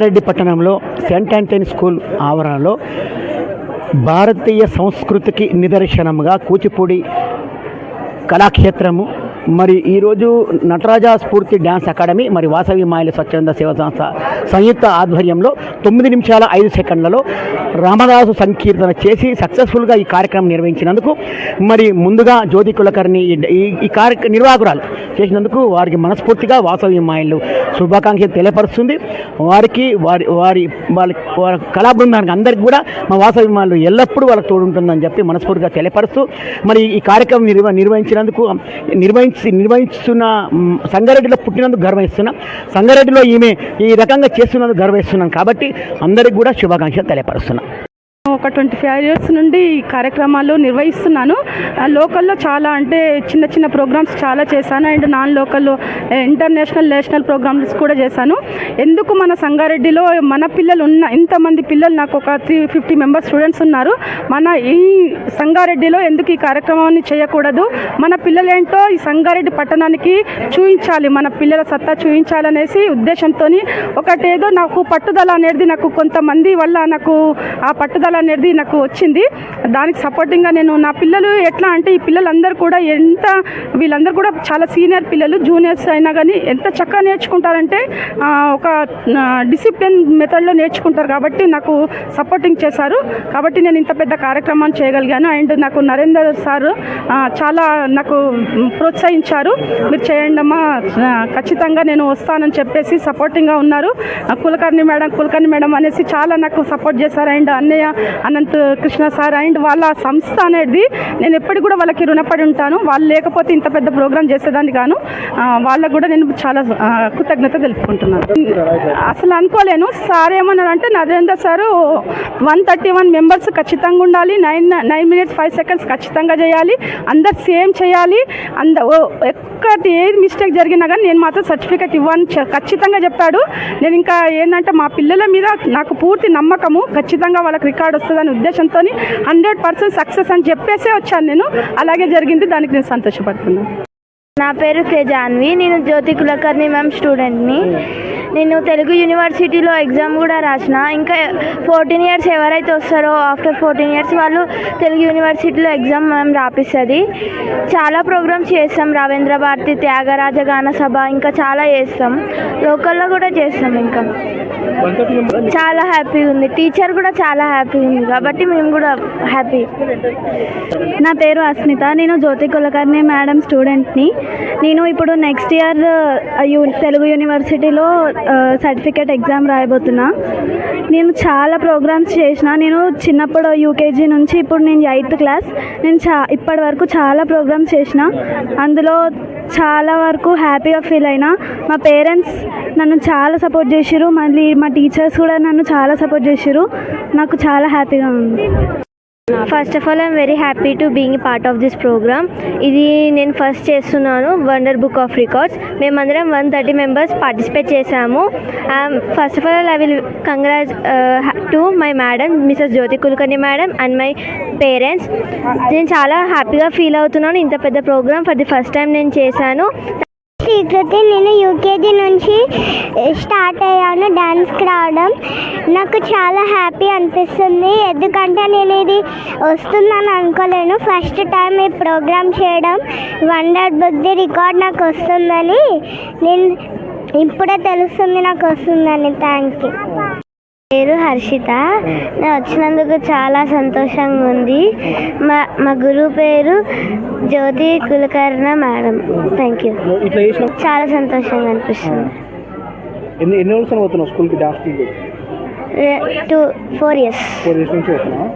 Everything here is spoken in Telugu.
రెడ్డి పట్టణంలో సెయింట్ ఆంథనీ స్కూల్ ఆవరణలో భారతీయ సంస్కృతికి నిదర్శనంగా కూచిపూడి కళాక్షేత్రము మరి ఈరోజు నటరాజ స్ఫూర్తి డ్యాన్స్ అకాడమీ మరి వాసవి మాయల స్వచ్ఛంద సేవా సంస్థ సంయుక్త ఆధ్వర్యంలో 9 నిమిషాల 5 సెకండ్లలో రామదాసు సంకీర్తన చేసి సక్సెస్ఫుల్గా ఈ కార్యక్రమం నిర్వహించినందుకు మరి ముందుగా జ్యోతి కులకర్ణి ఈ నిర్వాహకురాలు చేసినందుకు వారికి మనస్ఫూర్తిగా వాసవి మాయలు శుభాకాంక్షలు తెలియపరుస్తుంది. వారికి వారి కళా బృందానికి అందరికీ కూడా మా వాసవి మాయలు ఎల్లప్పుడూ వాళ్ళకి తోడుంటుందని చెప్పి మనస్ఫూర్తిగా తెలియపరుస్తూ మరి ఈ కార్యక్రమం నిర్వహించినందుకు నిర్వహిస్తున్న సంగారెడ్డిలో పుట్టినందుకు గర్వహిస్తున్నాం. సంగారెడ్డిలో ఈమె ఈ రకంగా చేస్తున్నందుకు గర్వహిస్తున్నాం కాబట్టి అందరికీ కూడా శుభాకాంక్షలు తెలియపరుస్తున్నాం. ఒక 25 ఇయర్స్ నుండి ఈ కార్యక్రమాలు నిర్వహిస్తున్నాను. లోకల్లో చాలా అంటే చిన్న చిన్న ప్రోగ్రామ్స్ చాలా చేశాను అండ్ నాన్ లోకల్లో ఇంటర్నేషనల్ నేషనల్ ప్రోగ్రామ్స్ కూడా చేశాను. ఎందుకు మన సంగారెడ్డిలో మన పిల్లలు ఇంతమంది పిల్లలు నాకు ఒక 350 మెంబర్స్ స్టూడెంట్స్ ఉన్నారు. మన ఈ సంగారెడ్డిలో ఎందుకు ఈ కార్యక్రమాన్ని చేయకూడదు, మన పిల్లలేంటో ఈ సంగారెడ్డి పట్టణానికి చూపించాలి, మన పిల్లల సత్తా చూపించాలనేసి ఉద్దేశంతో ఒకటేదో నాకు పట్టుదల అనేది నాకు కొంతమంది వల్ల నాకు ఆ పట్టుదల అనేది నాకు వచ్చింది. దానికి సపోర్టింగ్గా నేను నా పిల్లలు ఎట్లా అంటే ఈ పిల్లలందరూ కూడా వీళ్ళందరూ కూడా చాలా సీనియర్ పిల్లలు, జూనియర్స్ అయినా కానీ ఎంత చక్కగా నేర్చుకుంటారంటే ఒక డిసిప్లిన్ మెథడ్లో నేర్చుకుంటారు కాబట్టి నాకు సపోర్టింగ్ చేశారు. కాబట్టి నేను ఇంత పెద్ద కార్యక్రమాన్ని చేయగలిగాను. అండ్ నాకు నరేందర్ సార్ చాలా నాకు ప్రోత్సహించారు. మీరు చేయండమ్మా, ఖచ్చితంగా నేను వస్తానని చెప్పేసి సపోర్టింగ్గా ఉన్నారు. కులకర్ణి మేడం అనేసి చాలా నాకు సపోర్ట్ చేశారు. అండ్ అన్నయ్య అనంత్ కృష్ణ సార్ అండ్ వాళ్ళ సంస్థ అనేది నేను ఎప్పటికి కూడా వాళ్ళకి రుణపడి ఉంటాను. వాళ్ళు లేకపోతే ఇంత పెద్ద ప్రోగ్రామ్ చేసేదాన్ని గాను వాళ్ళకు కూడా నేను చాలా కృతజ్ఞత తెలుపుకుంటున్నాను. అసలు అనుకోలేను. సార్ ఏమన్నారంటే నరేంద్ర సార్ 131 మెంబర్స్ ఖచ్చితంగా ఉండాలి, 9 minutes 5 seconds ఖచ్చితంగా చేయాలి, అందరు సేమ్ చేయాలి, ఎక్కడి ఏది మిస్టేక్ జరిగినా కానీ నేను మాత్రం సర్టిఫికేట్ ఇవ్వని ఖచ్చితంగా చెప్పాడు. నేను ఇంకా ఏంటంటే మా పిల్లల మీద నాకు పూర్తి నమ్మకము, ఖచ్చితంగా వాళ్ళకి రికార్డ్ వస్తుందని ఉద్దేశంతో 100% సక్సెస్ అని చెప్పేసే వచ్చాను నేను. అలాగే జరిగింది, దానికి నేను సంతోషపడుతున్నాను. నా పేరు జాన్వి, నేను జ్యోతి కులకర్ణి మ్యామ్ స్టూడెంట్ని. నేను తెలుగు యూనివర్సిటీలో ఎగ్జామ్ కూడా రాసిన. ఇంకా 14 years ఎవరైతే వస్తారో ఆఫ్టర్ 14 years వాళ్ళు తెలుగు యూనివర్సిటీలో ఎగ్జామ్ మ్యామ్ రాపిస్తుంది. చాలా ప్రోగ్రామ్స్ చేస్తాం, రవీంద్ర భారతి, త్యాగరాజ గాన సభ, ఇంకా చాలా చేస్తాం. లోకల్లో కూడా చేస్తాం. ఇంకా చాలా హ్యాపీగా ఉంది, టీచర్ కూడా చాలా హ్యాపీగా ఉంది కాబట్టి మేము కూడా హ్యాపీ. నా పేరు అస్మిత, నేను జ్యోతి కులకర్ణి మేడం స్టూడెంట్ని. నేను ఇప్పుడు నెక్స్ట్ ఇయర్ తెలుగు యూనివర్సిటీలో సర్టిఫికేట్ ఎగ్జామ్ రాయబోతున్నా. నేను చాలా ప్రోగ్రామ్స్ చేసిన. నేను చిన్నప్పుడు యూకేజీ నుంచి ఇప్పుడు నేను 8th క్లాస్. నేను ఇప్పటి వరకు చాలా ప్రోగ్రామ్స్ చేసిన. అందులో చాలా వరకు హ్యాపీగా ఫీల్ అయినా. మా పేరెంట్స్ నన్ను చాలా సపోర్ట్ చేసిర్రు, మళ్ళీ మా టీచర్స్ కూడా నన్ను చాలా సపోర్ట్ చేసిర్రు. నాకు చాలా హ్యాపీగా ఉంది. First of all I'm very happy to being part of this program. ఇది నేను ఫస్ట్ చేస్తున్నాను వండర్ బుక్ ఆఫ్ రికార్డ్స్. మేమందరం 130 members పార్టిసిపేట్ చేశాము. First of all I will congrat to my madam Mrs Jyoti Kulkarni madam and my parents. నేను చాలా హ్యాపీగా ఫీల్ అవుతున్నాను. ఇంత పెద్ద program for the first time నేను చేశాను. శ్రీకృతి, నేను యూకేజీ నుంచి స్టార్ట్ అయ్యాను డ్యాన్స్కి రావడం. నాకు చాలా హ్యాపీ అనిపిస్తుంది, ఎందుకంటే నేను ఇది వస్తుందని అనుకోలేను. ఫస్ట్ టైం ఈ ప్రోగ్రామ్ చేయడం, వండర్ బుక్ ది రికార్డ్ నాకు వస్తుందని నేను ఇప్పుడే తెలుస్తుంది నాకు వస్తుందని. Thank you. పేరు హర్షిత, నేను వచ్చినందుకు చాలా సంతోషంగా ఉంది. మా గురువు పేరు జ్యోతి కులకర్ణ మేడం. Thank you. చాలా సంతోషంగా అనిపిస్తుంది. 4 years నుంచి 4 years. 4 years నుంచి వస్తున్నావా?